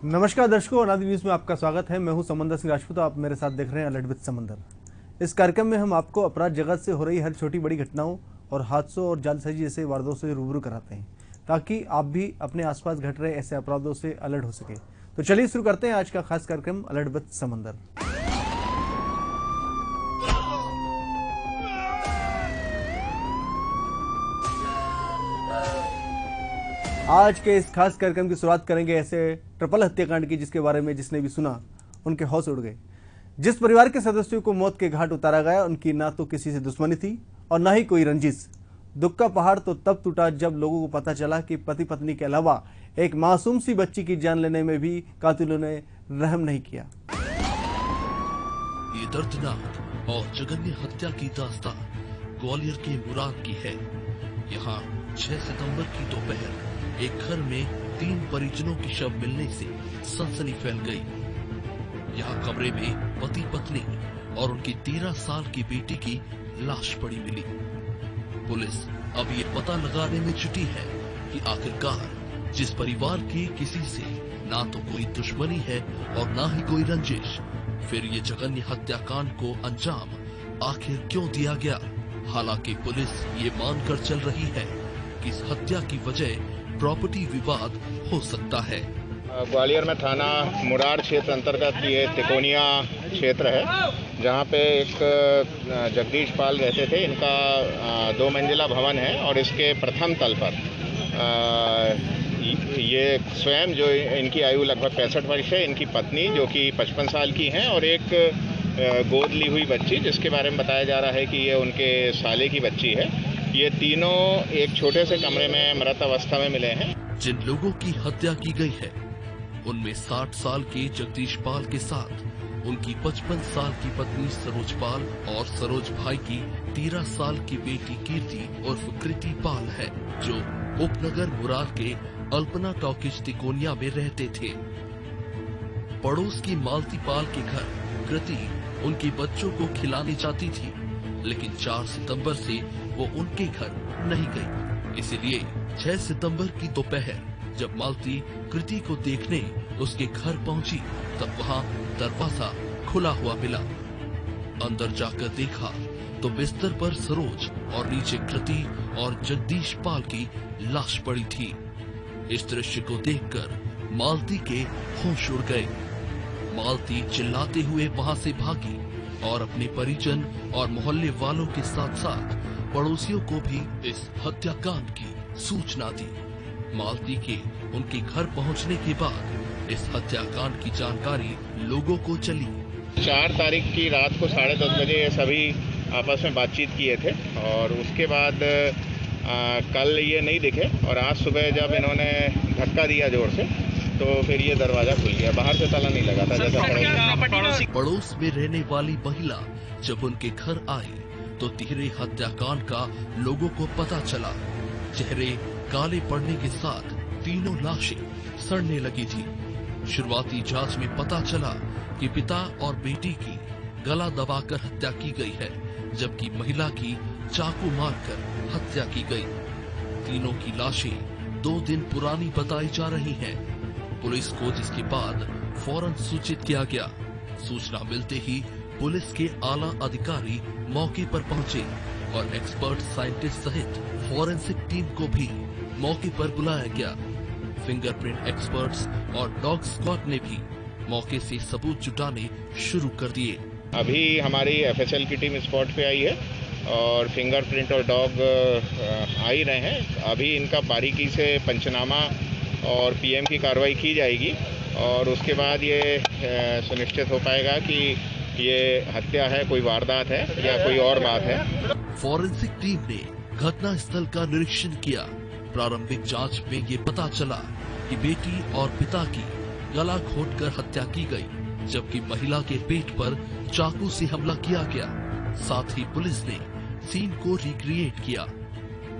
नमस्कार दर्शकों, अनादि न्यूज में आपका स्वागत है। मैं हूं समंदर सिंह राजपूत। आप मेरे साथ देख रहे हैं अलर्ट विद समंदर। इस कार्यक्रम में हम आपको अपराध जगत से हो रही हर छोटी बड़ी घटनाओं और हादसों और जालसाजी जैसे वारदातों से रूबरू कराते हैं, ताकि आप भी अपने आसपास घट रहे ऐसे अपराधों से अलर्ट हो सके। तो चलिए शुरू करते हैं आज का खास कार्यक्रम अलर्ट विद समंदर। आज के इस खास कार्यक्रम की शुरुआत करेंगे ऐसे ट्रिपल हत्याकांड की, जिसके बारे में जिसने भी सुना उनके होश उड़ गए। जिस परिवार के सदस्यों को मौत के घाट उतारा गया, उनकी ना तो किसी से दुश्मनी थी और ना ही कोई रंजिश। दुख का पहाड़ तो तब टूटा जब लोगों को पता चला कि पति पत्नी के अलावा एक मासूम सी बच्ची की जान लेने में भी कातिलों ने रहम नहीं किया। ये दर्दनाक और जघन्य हत्या की दास्तान ग्वालियर के मुराद की है। यहाँ 6 सितंबर की दोपहर एक घर में 3 परिजनों की शव मिलने से सनसनी फैल गई। यहाँ कमरे में पति पत्नी और उनकी 13 साल की बेटी की लाश पड़ी मिली। पुलिस अब ये पता लगाने में जुटी है कि आखिरकार जिस परिवार की किसी से ना तो कोई दुश्मनी है और ना ही कोई रंजिश, फिर ये जघन्य हत्याकांड को अंजाम आखिर क्यों दिया गया। हालांकि पुलिस ये मानकर चल रही है कि इस हत्या की वजह प्रॉपर्टी विवाद हो सकता है। ग्वालियर में थाना मुरार क्षेत्र अंतर्गत ये तिकोनिया क्षेत्र है, जहाँ पे एक जगदीश पाल रहते थे। इनका 2 मंजिला भवन है और इसके प्रथम तल पर ये स्वयं, जो इनकी आयु लगभग 65 वर्ष है, इनकी पत्नी जो कि 55 साल की हैं, और एक गोद ली हुई बच्ची जिसके बारे में बताया जा रहा है कि ये उनके साले की बच्ची है। ये तीनों एक छोटे से कमरे में मृत अवस्था में मिले हैं। जिन लोगों की हत्या की गई है उनमें 60 साल के जगदीश पाल के साथ उनकी 55 साल की पत्नी सरोज पाल और सरोज भाई की 13 साल की बेटी कीर्ति उर्फ कृति पाल है, जो उपनगर मुरार के अल्पना टॉकीज तिकोनिया में रहते थे। पड़ोस की मालती पाल के घर कृति उनके बच्चों को खिलाने जाती थी, लेकिन 4 सितंबर से वो उनके घर नहीं गई। इसलिए 6 सितंबर की दोपहर जब मालती कृति को देखने उसके घर पहुंची, तब वहां दरवाजा खुला हुआ मिला। अंदर जाकर देखा तो बिस्तर पर सरोज और नीचे कृति और जगदीश पाल की लाश पड़ी थी। इस दृश्य को देखकर मालती के होश उड़ गए। मालती चिल्लाते हुए वहां से भागी और अपने परिजन और मोहल्ले वालों के साथ साथ पड़ोसियों को भी इस हत्याकांड की सूचना दी। मालती के उनके घर पहुंचने के बाद इस हत्याकांड की जानकारी लोगों को चली। 4 तारीख की रात को 10:30 बजे ये सभी आपस में बातचीत किए थे, और उसके बाद कल ये नहीं दिखे, और आज सुबह जब इन्होंने धक्का दिया जोर से, तो फिर ये दरवाजा खुल गया। बाहर से ताला नहीं लगा था जैसा पड़ोस में रहने वाली महिला जब उनके घर आई तो तिहरे हत्याकांड का लोगों को पता चला। चेहरे काले पड़ने के साथ तीनों लाशें सड़ने लगी थी। शुरुआती जांच में पता चला कि पिता और बेटी की गला दबाकर हत्या की गई है, जबकि महिला की चाकू मारकर हत्या की गई। तीनों की लाशें 2 दिन पुरानी बताई जा रही हैं। पुलिस को जिसके बाद फौरन सूचित किया गया। सूचना मिलते ही पुलिस के आला अधिकारी मौके पर पहुंचे और एक्सपर्ट साइंटिस्ट सहित फॉरेंसिक टीम को भी मौके पर बुलाया गया। फिंगरप्रिंट एक्सपर्ट्स और डॉग स्क्वाड ने भी मौके से सबूत जुटाने शुरू कर दिए। अभी हमारी एफएसएल की टीम स्पॉट पे आई है और फिंगरप्रिंट और डॉग आ ही रहे हैं। अभी इनका बारीकी से पंचनामा और पीएम की कार्रवाई की जाएगी, और उसके बाद ये सुनिश्चित हो पाएगा कि ये हत्या है, कोई वारदात है या कोई और बात है। फॉरेंसिक टीम ने घटना स्थल का निरीक्षण किया। प्रारंभिक जांच में ये पता चला कि बेटी और पिता की गला घोंटकर हत्या की गई, जबकि महिला के पेट पर चाकू से हमला किया गया। साथ ही पुलिस ने सीन को रिक्रिएट किया।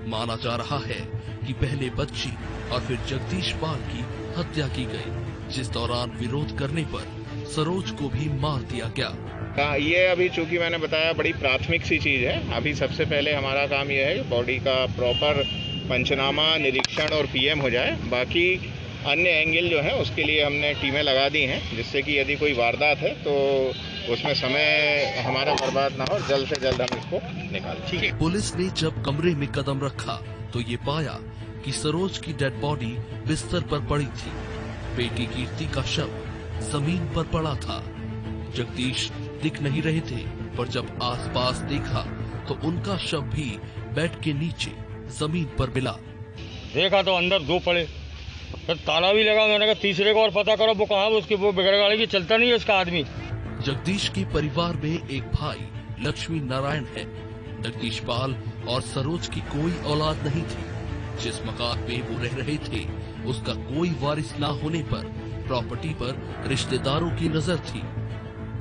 माना जा रहा है कि पहले बच्ची और फिर जगदीश पाल की हत्या की गई, जिस दौरान विरोध करने पर सरोज को भी मार दिया गया। ये अभी चूंकि मैंने बताया बड़ी प्राथमिक सी चीज है। अभी सबसे पहले हमारा काम ये है कि बॉडी का प्रॉपर पंचनामा, निरीक्षण और पीएम हो जाए। बाकी अन्य एंगल जो है उसके लिए हमने टीमें लगा दी हैं, जिससे कि यदि कोई वारदात है तो उसमें समय हमारा बर्बाद ना हो, जल्द से जल्द हम इसको निकालें। ठीक है। पुलिस ने जब कमरे में कदम रखा तो ये पाया कि सरोज की डेड बॉडी बिस्तर पर पड़ी थी। बेटी कीर्ति का शव जमीन पर पड़ा था। जगदीश दिख नहीं रहे थे, पर जब आसपास देखा तो उनका शव भी बेड के नीचे जमीन पर मिला। देखा तो अंदर दो पड़े, तो ताला भी लगा। मैंने कहा तीसरे को और पता करो वो कहाँ, उसकी वो बिगड़ गाड़ी की चलता नहीं है इसका आदमी। जगदीश के परिवार में एक भाई लक्ष्मी नारायण है। जगदीश पाल और सरोज की कोई औलाद नहीं थी। जिस मकान में वो रह रहे थे उसका कोई वारिस ना होने पर प्रॉपर्टी पर रिश्तेदारों की नजर थी।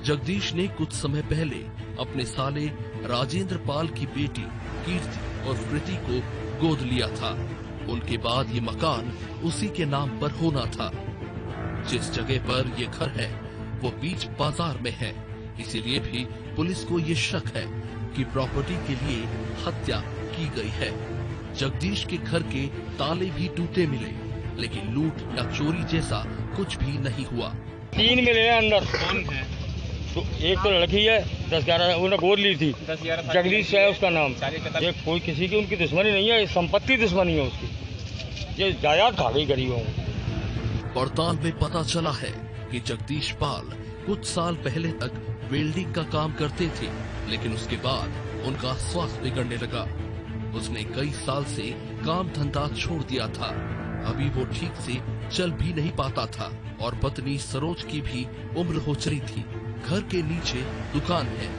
जगदीश ने कुछ समय पहले अपने साले राजेंद्र पाल की बेटी कीर्ति और कृति को गोद लिया था। उनके बाद ये मकान उसी के नाम पर होना था। जिस जगह पर ये घर है वो बीच बाजार में है, इसीलिए भी पुलिस को ये शक है कि प्रॉपर्टी के लिए हत्या की गई है। जगदीश के घर के ताले भी टूटे मिले, लेकिन लूट या चोरी जैसा कुछ भी नहीं हुआ। 3 मिले हैं अंदर। कौन है? तो एक तो लड़की है 10-11, उन्होंने गोद ली थी, जगदीश है उसका नाम। ये कोई किसी की उनकी दुश्मनी नहीं है, संपत्ति दुश्मनी है उसकी। ये जायदाद खा गई गरीबों को। पड़ताल में पता चला है कि जगदीश पाल कुछ साल पहले तक वेल्डिंग का काम करते थे, लेकिन उसके बाद उनका स्वास्थ्य बिगड़ने लगा। उसने कई साल से काम धंधा छोड़ दिया था। अभी वो ठीक से चल भी नहीं पाता था और पत्नी सरोज की भी उम्र हो चली थी। घर के नीचे दुकान है,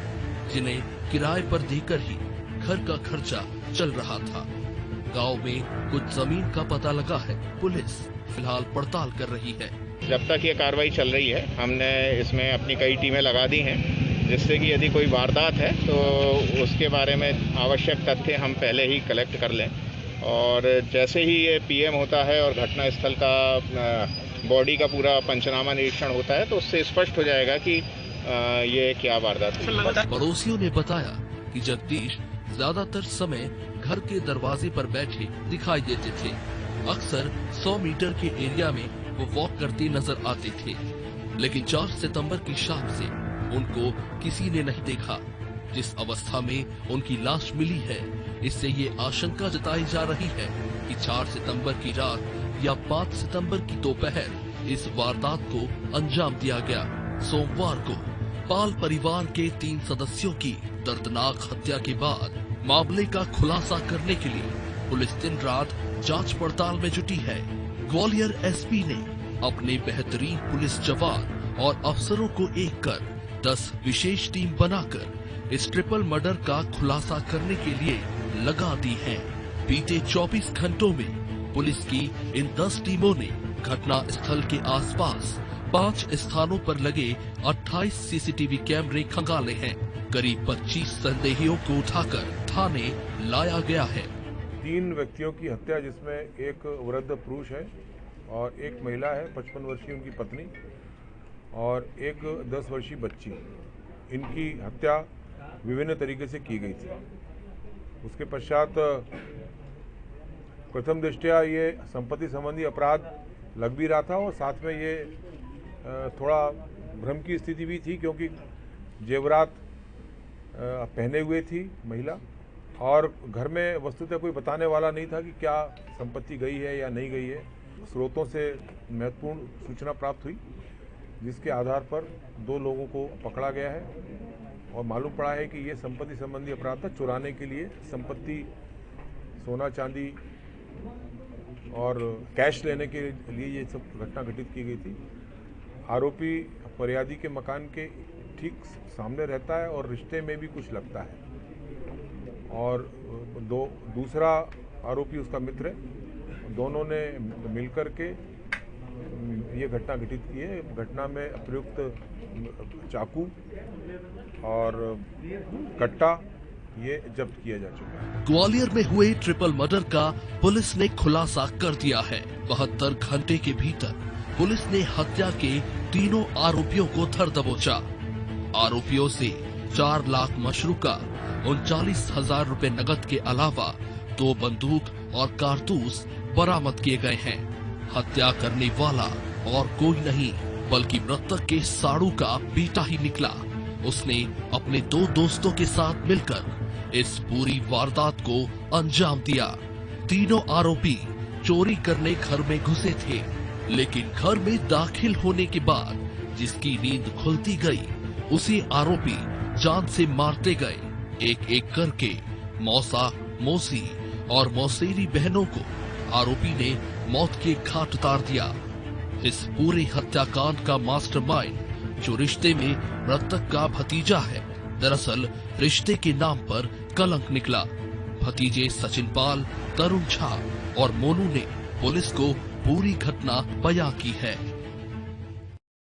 जिन्हें किराए पर देकर ही घर का खर्चा चल रहा था। गांव में कुछ जमीन का पता लगा है। पुलिस फिलहाल पड़ताल कर रही है। जब तक ये कार्रवाई चल रही है हमने इसमें अपनी कई टीमें लगा दी हैं, जिससे कि यदि कोई वारदात है तो उसके बारे में आवश्यक तथ्य हम पहले ही कलेक्ट कर लें, और जैसे ही ये पीएम होता है और घटना स्थल का बॉडी का पूरा पंचनामा निरीक्षण होता है तो उससे स्पष्ट हो जाएगा कि ये क्या वारदात हुई। पड़ोसियों ने बताया कि जगदीश ज्यादातर समय घर के दरवाजे पर बैठे दिखाई देते थे। अक्सर 100 मीटर के एरिया में वो वॉक करते नजर आते थे, लेकिन 4 सितंबर की शाम से उनको किसी ने नहीं देखा। जिस अवस्था में उनकी लाश मिली है, इससे ये आशंका जताई जा रही है कि 4 सितंबर की रात या 5 सितंबर की दोपहर इस वारदात को अंजाम दिया गया। सोमवार को पाल परिवार के 3 सदस्यों की दर्दनाक हत्या के बाद मामले का खुलासा करने के लिए पुलिस दिन रात जांच पड़ताल में जुटी है। ग्वालियर एसपी ने अपने बेहतरीन पुलिस जवान और अफसरों को एक कर 10 विशेष टीम बनाकर इस ट्रिपल मर्डर का खुलासा करने के लिए लगा दी है। बीते 24 घंटों में पुलिस की इन 10 टीमों ने घटना स्थल के आसपास 5 स्थानों पर लगे 28 सीसीटीवी कैमरे खंगाले हैं। करीब 25 संदेहियों को उठाकर थाने लाया गया है। 3 व्यक्तियों की हत्या, जिसमें एक वृद्ध पुरुष है और एक महिला है 55 वर्षीय उनकी पत्नी, और एक 10 वर्षीय बच्ची। इनकी हत्या विभिन्न तरीके से की गई थी। उसके पश्चात प्रथम दृष्टया ये संपत्ति संबंधी अपराध लग भी रहा था, और साथ में ये थोड़ा भ्रम की स्थिति भी थी, क्योंकि जेवरात पहने हुए थी महिला, और घर में वस्तुतः कोई बताने वाला नहीं था कि क्या संपत्ति गई है या नहीं गई है। स्रोतों से महत्वपूर्ण सूचना प्राप्त हुई, जिसके आधार पर 2 लोगों को पकड़ा गया है, और मालूम पड़ा है कि ये संपत्ति संबंधी अपराध था। चुराने के लिए संपत्ति, सोना चांदी और कैश लेने के लिए ये सब घटना घटित की गई थी। आरोपी फरियादी के मकान के ठीक सामने रहता है और रिश्ते में भी कुछ लगता है, और दूसरा आरोपी उसका मित्र है। दोनों ने मिलकर के ये घटना घटित की है। घटना में प्रयुक्त चाकू और कट्टा ये जब्त किया जा चुका है। ग्वालियर में हुए ट्रिपल मर्डर का पुलिस ने खुलासा कर दिया है। 72 घंटे के भीतर पुलिस ने हत्या के तीनों आरोपियों को धर दबोचा। आरोपियों से 4 लाख मशरूका, 39,000 रुपए नकद के अलावा 2 बंदूक और कारतूस बरामद किए गए हैं। हत्या करने वाला और कोई नहीं बल्कि मृतक के साड़ू का बेटा ही निकला। उसने अपने 2 दोस्तों के साथ मिलकर इस पूरी वारदात को अंजाम दिया। तीनों आरोपी चोरी करने घर में घुसे थे, लेकिन घर में दाखिल होने के बाद जिसकी नींद खुलती गई उसी आरोपी जान से मारते गए। एक एक करके मौसा, मौसी और मौसेरी बहनों को आरोपी ने मौत के घाट उतार दिया। इस पूरे हत्याकांड का मास्टरमाइंड जो रिश्ते में मृतक का भतीजा है, दरअसल रिश्ते के नाम पर कलंक निकला। भतीजे सचिन पाल, तरुण झा और मोनू ने पुलिस को पूरी घटना बयां की है।